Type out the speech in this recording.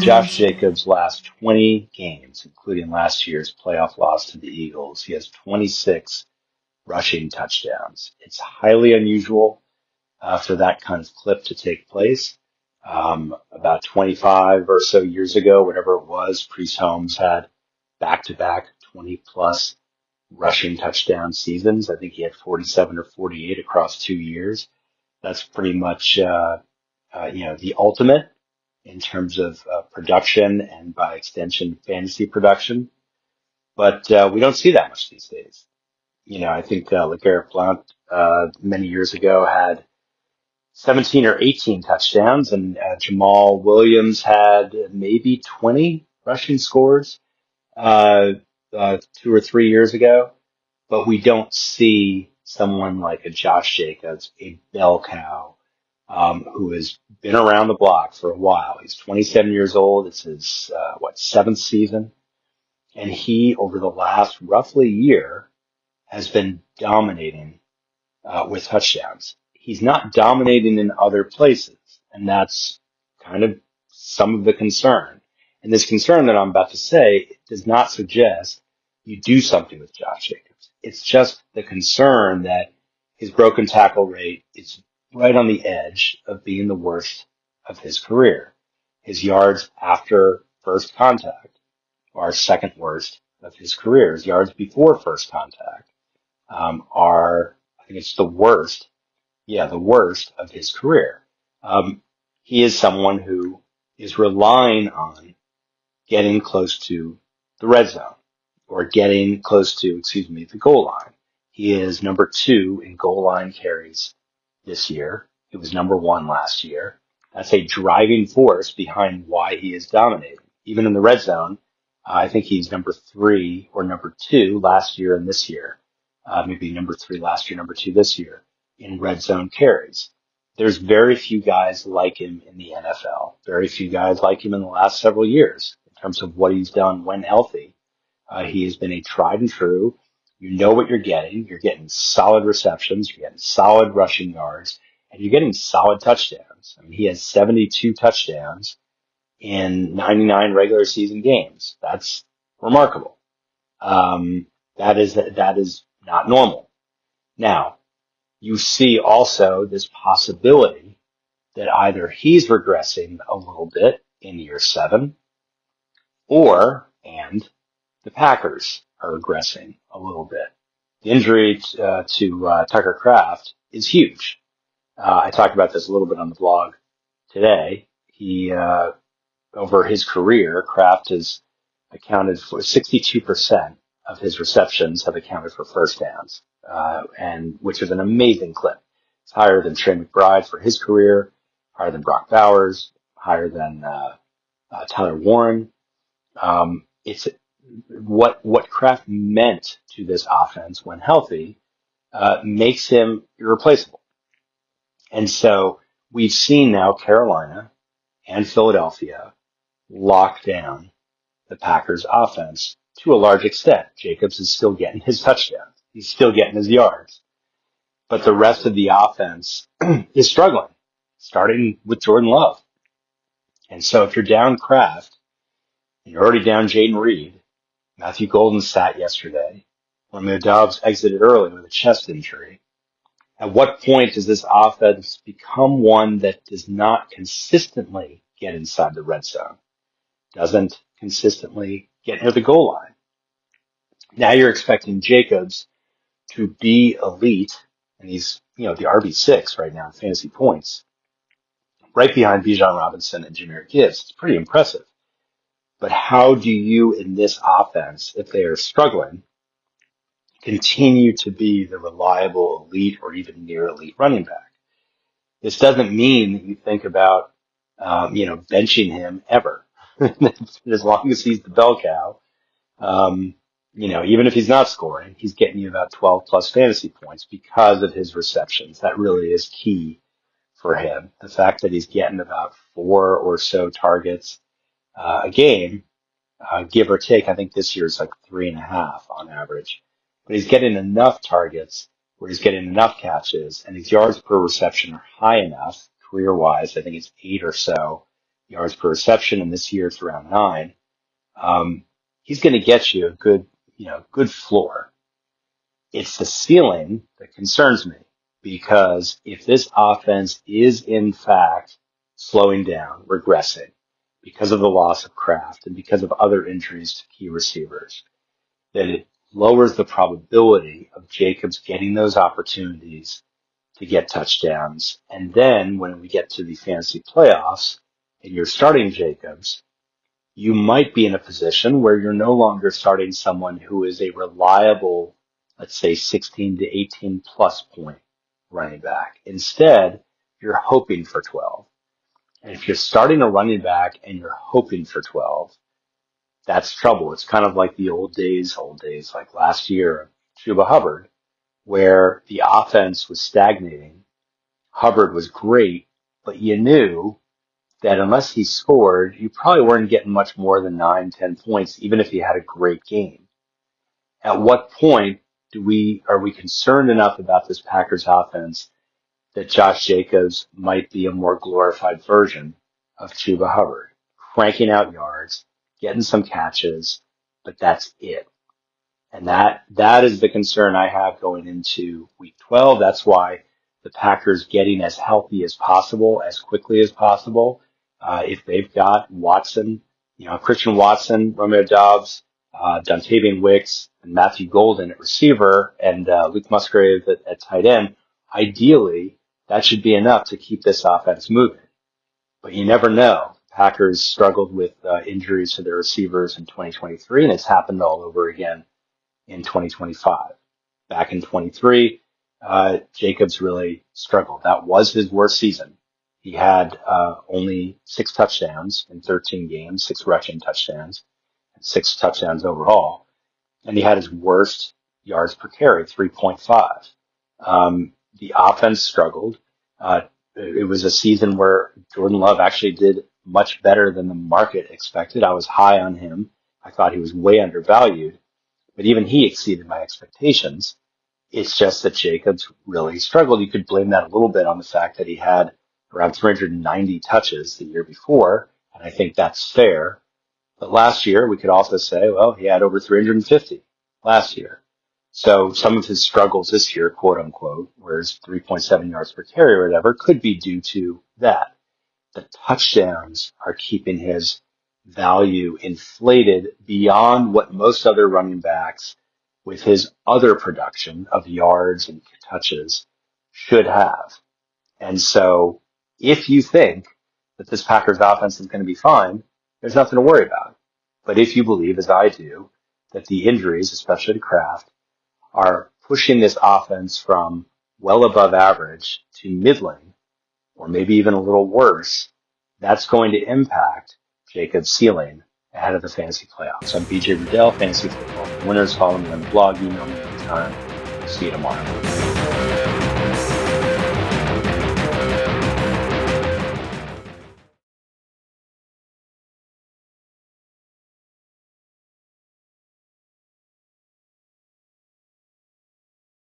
Josh Jacobs' last 20 games, including last year's playoff loss to the Eagles, he has 26 rushing touchdowns. It's highly unusual for that kind of clip to take place. About 25 or so years ago, whatever it was, Priest Holmes had back-to-back 20-plus rushing touchdown seasons. I think he had 47 or 48 across 2 years. That's pretty much, the ultimate in terms of production and by extension fantasy production. But we don't see that much these days. I think LeGarrette Blount many years ago had 17 or 18 touchdowns, and Jamal Williams had maybe 20 rushing scores 2 or 3 years ago. But we don't see someone like a Josh Jacobs, a bell cow, who has been around the block for a while. He's 27 years old. It's his, seventh season. And he, over the last roughly year, has been dominating with touchdowns. He's not dominating in other places, and that's kind of some of the concern. And this concern that I'm about to say does not suggest you do something with Josh Jacobs. It's just the concern that his broken tackle rate is right on the edge of being the worst of his career. His yards after first contact are second worst of his career. His yards before first contact are, I think it's the worst of his career. He is someone who is relying on getting close to the red zone or getting close to, the goal line. He is number 2 in goal line carries this year. He was number 1 last year. That's a driving force behind why he is dominating. Even in the red zone, I think he's number 3 or number 2 last year and this year. Maybe number 3 last year, number 2 this year in red zone carries. There's very few guys like him in the NFL. Very few guys like him in the last several years in terms of what he's done when healthy. He has been a tried and true. You know what you're getting. You're getting solid receptions. You're getting solid rushing yards, and you're getting solid touchdowns. I mean, he has 72 touchdowns in 99 regular season games. That's remarkable. That is not normal. Now, you see also this possibility that either he's regressing a little bit in year 7, and the Packers are regressing a little bit. The injury to Tucker Kraft is huge. I talked about this a little bit on the blog today. He, over his career, Kraft has accounted for 62% of his receptions have accounted for first downs, and which is an amazing clip. It's higher than Trey McBride for his career, higher than Brock Bowers, higher than Tyler Warren. It's what Kraft meant to this offense when healthy makes him irreplaceable. And so we've seen now Carolina and Philadelphia lock down the Packers offense to a large extent. Jacobs is still getting his touchdowns. He's still getting his yards. But the rest of the offense is struggling, starting with Jordan Love. And so if you're down Kraft, and you're already down Jaden Reed, Matthew Golden sat yesterday, Romeo Doubs exited early with a chest injury. At what point does this offense become one that does not consistently get inside the red zone, doesn't consistently get near the goal line? Now you're expecting Jacobs to be elite, and he's, the RB6 right now in fantasy points, right behind Bijan Robinson and Jahmyr Gibbs. It's pretty impressive. But how do you, in this offense, if they are struggling, continue to be the reliable elite or even near elite running back? This doesn't mean that you think about, benching him ever. As long as he's the bell cow, even if he's not scoring, he's getting you about 12 plus fantasy points because of his receptions. That really is key for him. The fact that he's getting about 4 or so targets a game, give or take. I think this year is like 3.5 on average, but he's getting enough targets where he's getting enough catches, and his yards per reception are high enough career-wise. I think it's 8 or so yards per reception, and this year it's around 9. He's going to get you a good floor. It's the ceiling that concerns me, because if this offense is in fact slowing down, regressing, because of the loss of Kraft and because of other injuries to key receivers, then it lowers the probability of Jacobs getting those opportunities to get touchdowns. And then when we get to the fantasy playoffs and you're starting Jacobs, you might be in a position where you're no longer starting someone who is a reliable, let's say 16 to 18 plus point running back. Instead, you're hoping for 12. And if you're starting a running back and you're hoping for 12, that's trouble. It's kind of like the old days, like last year, Chuba Hubbard, where the offense was stagnating. Hubbard was great, but you knew that unless he scored, you probably weren't getting much more than 9, 10 points, even if he had a great game. At what point are we concerned enough about this Packers offense that Josh Jacobs might be a more glorified version of Chuba Hubbard, cranking out yards, getting some catches, but that's it. And that is the concern I have going into week 12. That's why the Packers getting as healthy as possible, as quickly as possible. If they've got Watson, Christian Watson, Romeo Doubs, Dontavian Wicks, and Matthew Golden at receiver, and Luke Musgrave at tight end, ideally that should be enough to keep this offense moving. But you never know. Packers struggled with injuries to their receivers in 2023, and it's happened all over again in 2025. Back in 23, Jacobs really struggled. That was his worst season. He had only 6 touchdowns in 13 games, 6 rushing touchdowns, and 6 touchdowns overall. And he had his worst yards per carry, 3.5. The offense struggled. It was a season where Jordan Love actually did much better than the market expected. I was high on him. I thought he was way undervalued, but even he exceeded my expectations. It's just that Jacobs really struggled. You could blame that a little bit on the fact that he had around 390 touches the year before, and I think that's fair. But last year, we could also say, well, he had over 350 last year. So some of his struggles this year, quote unquote, whereas 3.7 yards per carry or whatever, could be due to that. The touchdowns are keeping his value inflated beyond what most other running backs with his other production of yards and touches should have. And so if you think that this Packers offense is going to be fine, there's nothing to worry about. But if you believe, as I do, that the injuries, especially to Kraft, are pushing this offense from well above average to middling, or maybe even a little worse, that's going to impact Jacobs' ceiling ahead of the fantasy playoffs. I'm BJ Rudell, Fantasy Football Winners. Follow me on the blog, email me anytime. See you tomorrow.